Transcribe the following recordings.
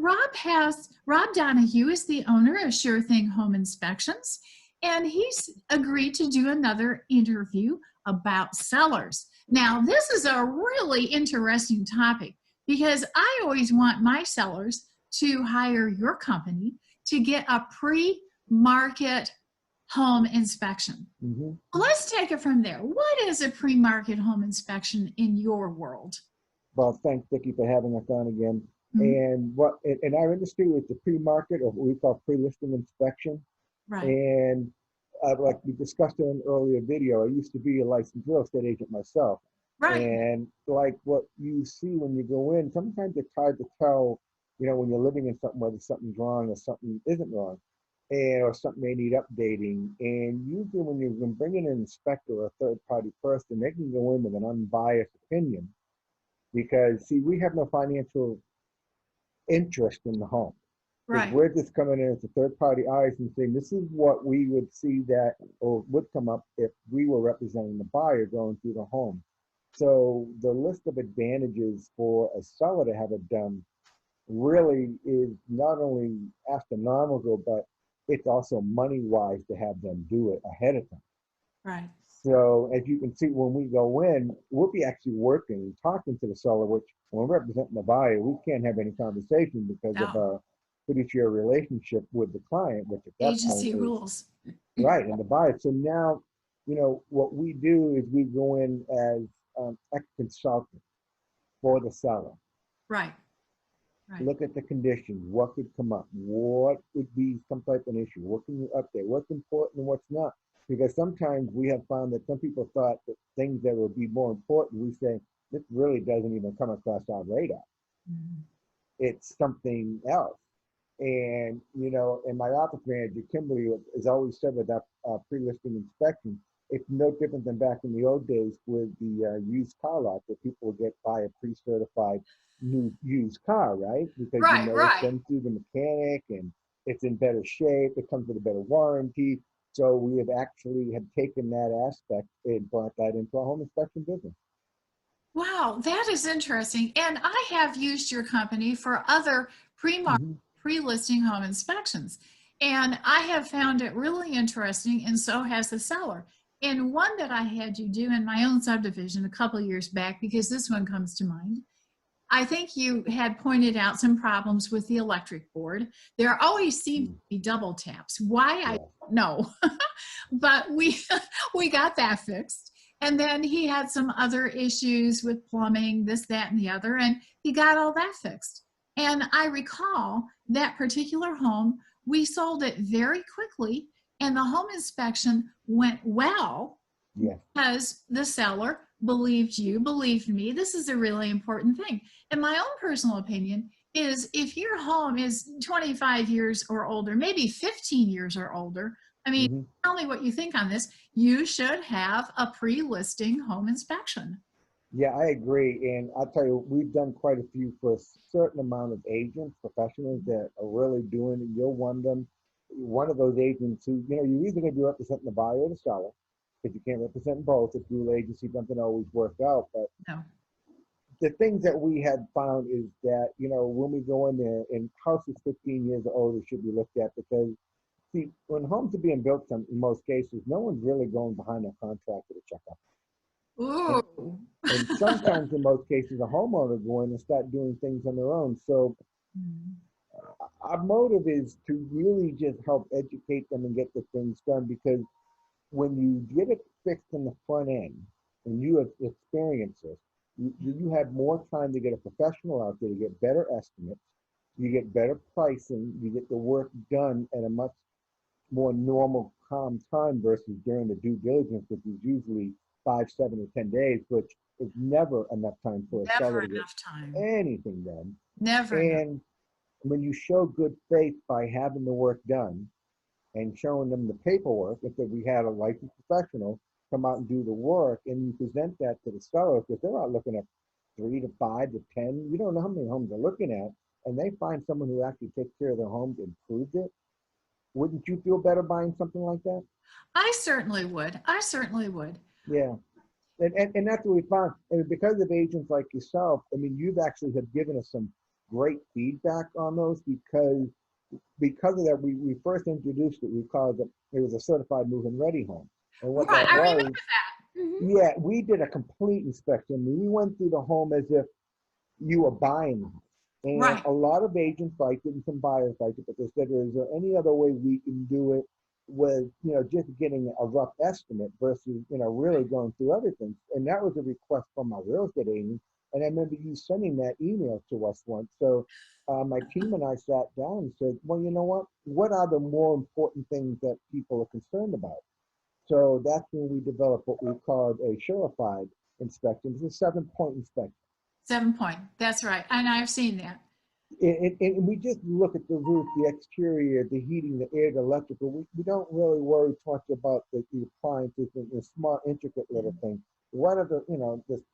Rob Donahue is the owner of Sure Thing Home Inspections, and he's agreed to do another interview about sellers. Now, this is a really interesting topic because I always want my sellers to hire your company to get a pre-market home inspection. Mm-hmm. Let's take it from there. What is a pre-market home inspection in your world? Well, thanks, Vicki, for having us on again. Mm-hmm. And what in our industry, it's a pre-market, or what we call pre-listing inspection. Right. And like we discussed in an earlier video, I used to be a licensed real estate agent myself. Right. And like what you see when you go in, sometimes it's hard to tell, when you're living in something, whether something's wrong or something isn't wrong, or something may need updating. And usually when you can bring in an inspector or a third-party person, they can go in with an unbiased opinion. Because, see, we have no financial interest in the home. Right. We're just coming in as a third-party eyes and saying, this is what we would see that, or would come up if we were representing the buyer going through the home. So the list of advantages for a seller to have it done really is not only astronomical, but it's also money-wise to have them do it ahead of time. Right. So as you can see, when we go in, we'll be actually working and talking to the seller, which when we're representing the buyer, we can't have any conversation because of our fiduciary relationship with the client, which at that agency point rules. Right, and the buyer. So now, what we do is we go in as ex-consultant for the seller. Right. Right. Look at the conditions, what could come up, what would be some type of issue, what can you update, what's important and what's not. Because sometimes we have found that some people thought that things that would be more important, we say, this really doesn't even come across our radar. Mm-hmm. It's something else. And, and my office manager, Kimberly, has always said with that pre-listing inspection, it's no different than back in the old days with the used car lot that people would get by a pre-certified new used car, right? Because it's been through the mechanic and it's in better shape, it comes with a better warranty. So we have taken that aspect and brought that into our home inspection business. Wow, that is interesting. And I have used your company for other pre-listing home inspections. And I have found it really interesting, and so has the seller. And one that I had you do in my own subdivision a couple of years back, because this one comes to mind, I think you had pointed out some problems with the electric board. There always seem to be double taps. Why, I don't know. But we got that fixed. And then he had some other issues with plumbing, this, that, and the other, and he got all that fixed. And I recall that particular home, we sold it very quickly, and the home inspection went well because the seller believed you, believed me. This is a really important thing. And my own personal opinion is if your home is 25 years or older, maybe 15 years or older, I mean, tell me what you think on this. You should have a pre-listing home inspection. Yeah, I agree. And I'll tell you, we've done quite a few for a certain amount of agents, professionals that are really doing it. You'll one of those agents who, you're either going to be representing the buyer or the seller, because you can't represent both. If dual agency doesn't always work out. But the things that we had found is that, when we go in there and houses 15 years old, it should be looked at because, see, when homes are being built, in most cases, no one's really going behind a contractor to check up. Ooh. And sometimes, in most cases, a homeowner go in and start doing things on their own. So our motive is to really just help educate them and get the things done, because when you get it fixed in the front end and you have experienced it, you have more time to get a professional out there to get better estimates, you get better pricing, you get the work done at a much more normal, calm time versus during the due diligence, which is usually 5, 7, or 10 days, which is never enough time for a seller to get anything done. Never. And when you show good faith by having the work done and showing them the paperwork, if we had a licensed professional come out and do the work, and you present that to the seller, because they're not looking at 3 to 5 to 10. You don't know how many homes they're looking at, and they find someone who actually takes care of their homes and improves it. Wouldn't you feel better buying something like that? I certainly would. I certainly would. Yeah. And that's what we found. And because of agents like yourself, I mean, you've actually have given us some great feedback on those because of that, we first introduced it. We called it was a certified move-in ready home, and what Right, that I remember was, that. yeah, we did a complete inspection. We went through the home as if you were buying the house. And Right. a lot of agents liked it and some buyers liked it, but they said, is there any other way we can do it with, just getting a rough estimate versus, really going through other things? And that was a request from my real estate agent. And I remember you sending that email to us once. So my team and I sat down and said, well, you know what? What are the more important things that people are concerned about? So that's when we developed what we called a surefied inspection. It's a 7-point inspection. 7 point. That's right. And I've seen that. And we just look at the roof, the exterior, the heating, the air, the electrical. We don't really worry too much about the appliances and the small, intricate little things. What are the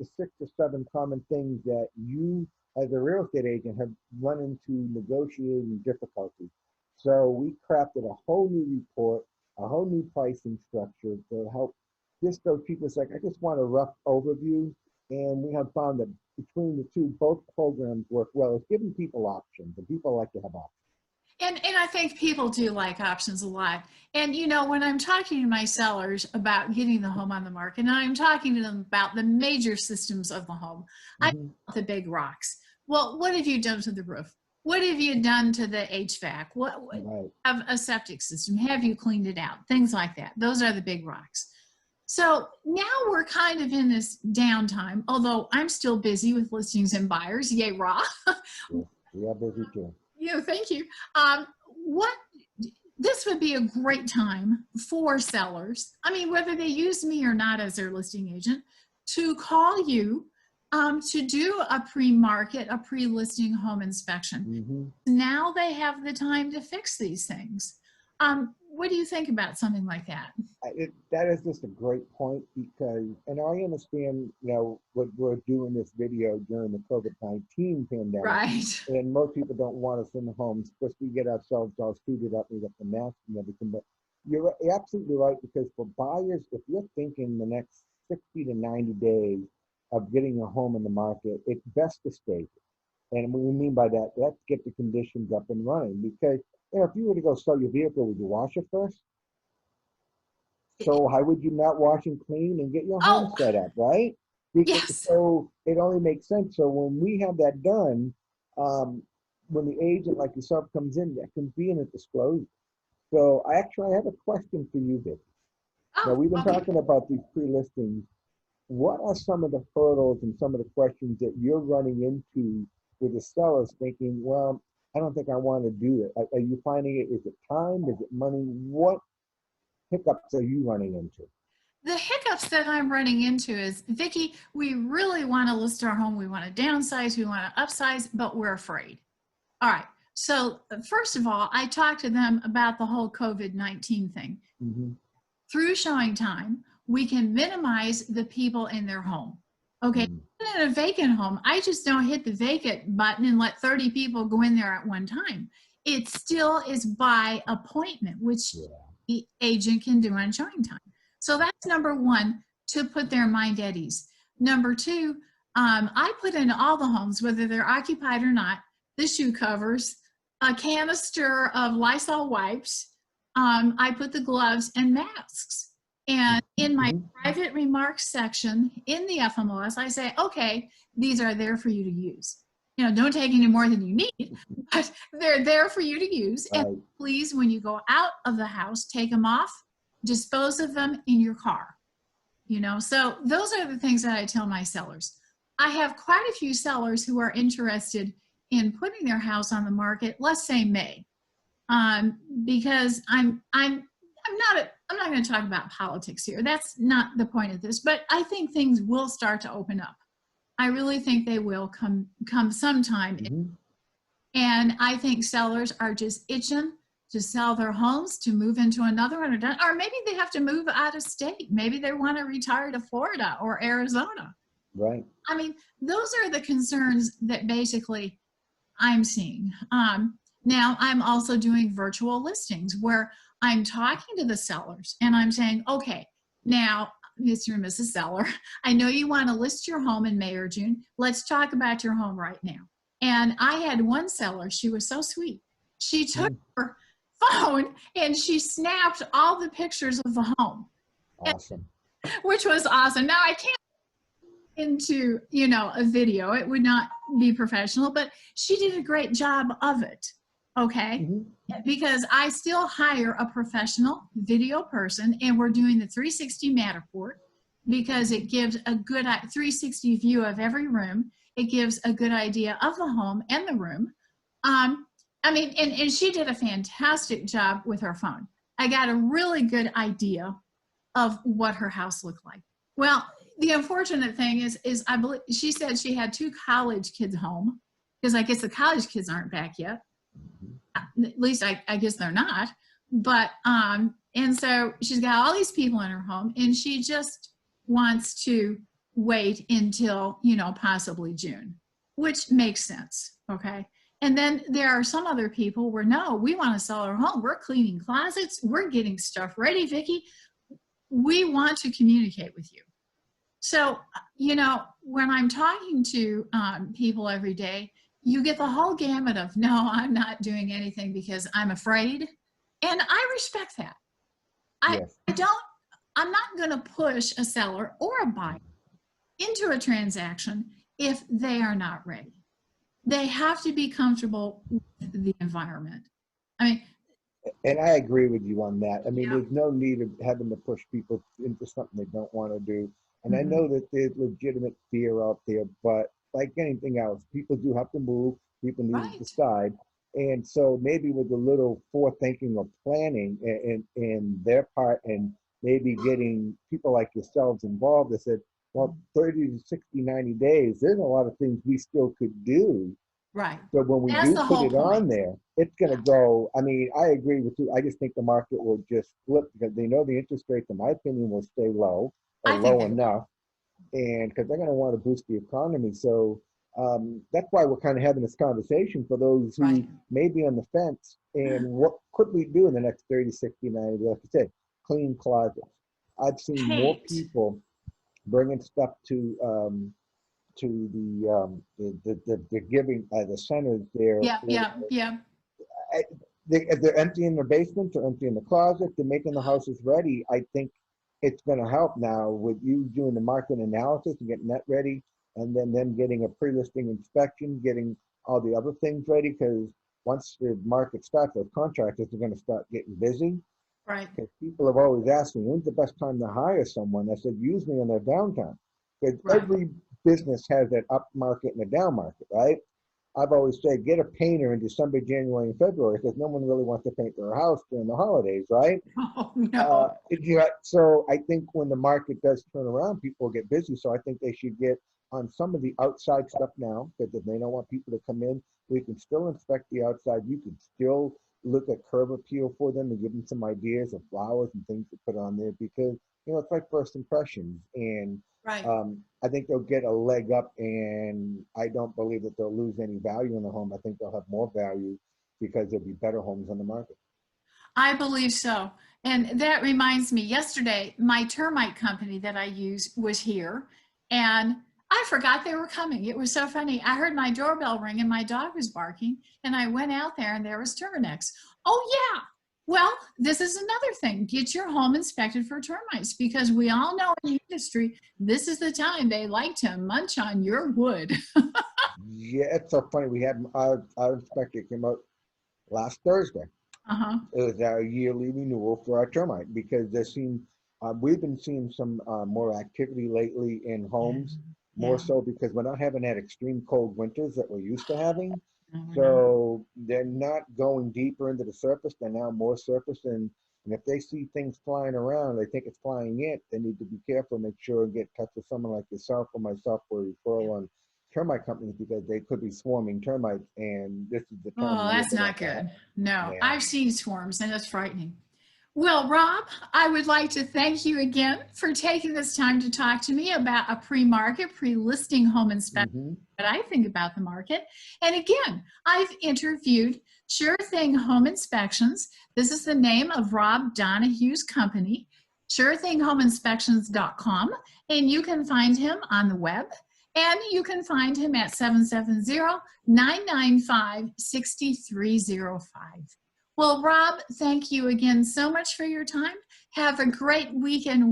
6 or 7 common things that you, as a real estate agent, have run into negotiating difficulties? So we crafted a whole new report, a whole new pricing structure to help just those people say, I just want a rough overview. And we have found that between the two, both programs work well. It's giving people options, and people like to have options. And I think people do like options a lot. And when I'm talking to my sellers about getting the home on the market, and I'm talking to them about the major systems of the home, I Mm-hmm. the big rocks. Well, what have you done to the roof? What have you done to the HVAC? What Right. have a septic system? Have you cleaned it out? Things like that. Those are the big rocks. So now we're kind of in this downtime, although I'm still busy with listings and buyers. Yay, raw. Yes, we are busy too. Thank you. What this would be a great time for sellers. I mean, whether they use me or not as their listing agent, to call you to do a pre-market, a pre-listing home inspection. Mm-hmm. Now they have the time to fix these things. What do you think about something like that? That is just a great point because, and I understand, what we're doing this video during the COVID-19 pandemic, Right. and most people don't want us in the homes, because we get ourselves all suited up, we got the masks and everything. But you're absolutely right, because for buyers, if you're thinking the next 60 to 90 days of getting a home in the market, it's best to stay. And what we mean by that, let's get the conditions up and running. Because if you were to go sell your vehicle, would you wash it first? So why would you not wash and clean and get your home Oh, set up, right? Because, yes. so it only makes sense. So when we have that done, when the agent like yourself comes in, that can be in a disclosure. So I have a question for you, Vicki. Now, Oh, we've been okay. talking about these pre-listings. What are some of the hurdles and some of the questions that you're running into with the sellers thinking, well, I don't think I want to do it. Are you finding it? Is it time? Is it money? What hiccups are you running into? The hiccups that I'm running into is, Vicki, we really want to list our home. We want to downsize. We want to upsize, but we're afraid. All right. So first of all, I talked to them about the whole COVID-19 thing. Mm-hmm. Through showing time, we can minimize the people in their home. Okay. Mm-hmm. In a vacant home, I just don't hit the vacant button and let 30 people go in there at one time. It still is by appointment, which Yeah. the agent can do on showing time. So that's number one, to put their mind at ease. Number two, I put in all the homes, whether they're occupied or not, the shoe covers, a canister of Lysol wipes. I put the gloves and masks. And in my Mm-hmm. private remarks section in the FMLS, I say, okay, these are there for you to use. Don't take any more than you need, but they're there for you to use. And Right. please, when you go out of the house, take them off, dispose of them in your car. So those are the things that I tell my sellers. I have quite a few sellers who are interested in putting their house on the market, let's say May, because I'm not going to talk about politics here. That's not the point of this, but I think things will start to open up. I really think they will come sometime. Mm-hmm. And I think sellers are just itching to sell their homes, to move into another one, or maybe they have to move out of state. Maybe they want to retire to Florida or Arizona. Right. I mean, those are the concerns that basically I'm seeing. Now, I'm also doing virtual listings where I'm talking to the sellers and I'm saying, okay, now, Mr. and Mrs. Seller, I know you want to list your home in May or June. Let's talk about your home right now. And I had one seller, she was so sweet. She took Mhm. her phone and she snapped all the pictures of the home, Awesome. which was awesome. Now I can't into, you know, a video. It would not be professional, but she did a great job of it. Okay. Mhm. Because I still hire a professional video person and we're doing the 360 Matterport because it gives a good 360 view of every room. It gives a good idea of the home and the room. I mean, and she did a fantastic job with her phone. I got a really good idea of what her house looked like. Well, the unfortunate thing is I believe she said she had 2 college kids home because I guess the college kids aren't back yet. At least I guess they're not. But and so she's got all these people in her home, and she just wants to wait until, you know, possibly June, which makes sense. Okay. And then there are some other people where no, we want to sell our home. We're cleaning closets. We're getting stuff ready, Vicki. We want to communicate with you. So, you know, when I'm talking to people every day, you get the whole gamut of, no, I'm not doing anything because I'm afraid. And I respect that. Yes. I'm not going to push a seller or a buyer into a transaction if they are not ready. They have to be comfortable with the environment. I mean, And I agree with you on that. I mean, yeah. there's no need of having to push people into something they don't want to do. And I Mhm. know that there's legitimate fear out there, but like anything else, people do have to move. People need to Right. decide. And so maybe with a little forethinking or planning in their part and maybe getting people like yourselves involved, they said, well, 30 to 60, 90 days, there's a lot of things we still could do. Right. So when we That's do the put whole it point. on there, it's going to Yeah, go. I mean, I agree with you. I just think the market will just flip because they know the interest rates, in my opinion, will stay low or I think low they will. enough. And because they're going to want to boost the economy. So that's why we're kind of having this conversation for those Right. who may be on the fence. And what could we do in the next 30, 60, 90 days? Like I said, clean closets. I've seen more Paint. people bringing stuff to the giving the centers there Yeah, for yeah, yeah. if they're emptying their basements or emptying the closet, they're making the houses ready. I think it's going to help now with you doing the market analysis and getting that ready, and then them getting a pre-listing inspection, getting all the other things ready. Because once the market starts, those contractors are going to start getting busy. Right, Because people have always asked me, when's the best time to hire someone? I said, usually in their downtime. Because right. every business has that up market and a down market, right? I've always said, get a painter in December, January, and February because no one really wants to paint their house during the holidays, right? Oh, no. Yeah, so I think when the market does turn around, people get busy. So I think they should get on some of the outside stuff now because if they don't want people to come in, we can still inspect the outside. You can still look at curb appeal for them and give them some ideas of flowers and things to put on there because it's like first impressions and Right. I think they'll get a leg up, and I don't believe that they'll lose any value in the home. I think they'll have more value because there'll be better homes on the market. I believe so. And that reminds me, yesterday, my termite company that I use was here and I forgot they were coming. It was so funny. I heard my doorbell ring and my dog was barking and I went out there and there was termites. Oh yeah. Well, this is another thing. Get your home inspected for termites because we all know in the industry, this is the time they like to munch on your wood. Yeah, it's so funny. We had our inspector came out last Thursday. Uh-huh. It was our yearly renewal for our termite because we've been seeing some more activity lately in Yeah. homes, more Yeah. so because we're not having that extreme cold winters that we're used to having. No, we're not. So they're not going deeper into the surface. They're now more surface. And if they see things flying around, they think it's flying in, they need to be careful, make sure and get in touch with someone like yourself or myself for a Yeah. referral on termite companies because they could be swarming termites. And this is the time Oh, of year that's they not want that. good. No, Yeah. I've seen swarms and it's frightening. Well, Rob, I would like to thank you again for taking this time to talk to me about a pre-market, pre-listing home inspection, Hmm. what I think about the market. And again, I've interviewed Sure Thing Home Inspections. This is the name of Rob Donahue's company, surethinghomeinspections.com. And you can find him on the web. And you can find him at 770-995-6305. Well, Rob, thank you again so much for your time. Have a great weekend,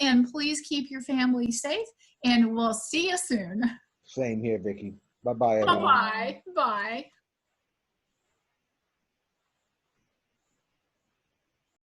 and please keep your family safe, and we'll see you soon. Same here, Vicki. Bye-bye, everyone. Bye-bye. Bye.